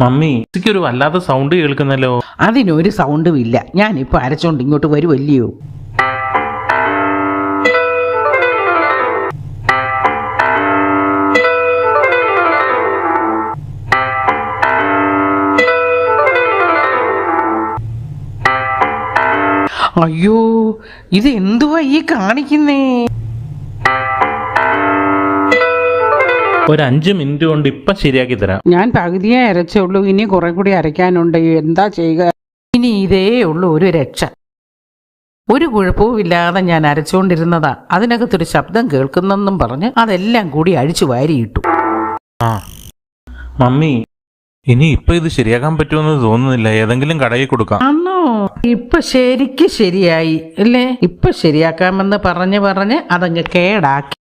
Mummy ഒരു വല്ലാത്ത sound കേൾക്കുന്നല്ലോ. അതിനൊരു സൗണ്ടും ഇല്ല. ഞാനിപ്പോൾ അരച്ചോണ്ട് ഇങ്ങോട്ട് വരുമല്ലയോ. അയ്യോ, ഇത് എന്തുവാ ഈ കാണിക്കുന്നേ? ഒരു 5 മിനിറ്റ് കൊണ്ട് ഇപ്പൊ ശരിയാക്കി തരാം. ഞാൻ പകുതിയേ അരച്ചുള്ളൂ, ഇനി കുറെ കൂടി അരയ്ക്കാനുണ്ട്. എന്താ ചെയ്യുക? ഇനി ഇതേ ഉള്ളൂ ഒരു രക്ഷ. ഒരു കുഴപ്പവും ഇല്ലാതെ ഞാൻ അരച്ചുകൊണ്ടിരുന്നതാ. അതിനകത്തൊരു ശബ്ദം കേൾക്കുന്നെന്നും പറഞ്ഞ് അതെല്ലാം കൂടി അഴിച്ചു വാരിയിട്ടു. മമ്മി ഇനി ഇപ്പൊ ഇത് ശരിയാക്കാൻ പറ്റുമെന്ന് തോന്നുന്നില്ല. ഏതെങ്കിലും കടയിൽ കൊടുക്കാം. ആന്നോ? ഇപ്പൊ ശരിക്ക് ശരിയായി അല്ലേ? ഇപ്പൊ ശരിയാക്കാമെന്ന് പറഞ്ഞ് അതങ്ങ് കേടാക്കി.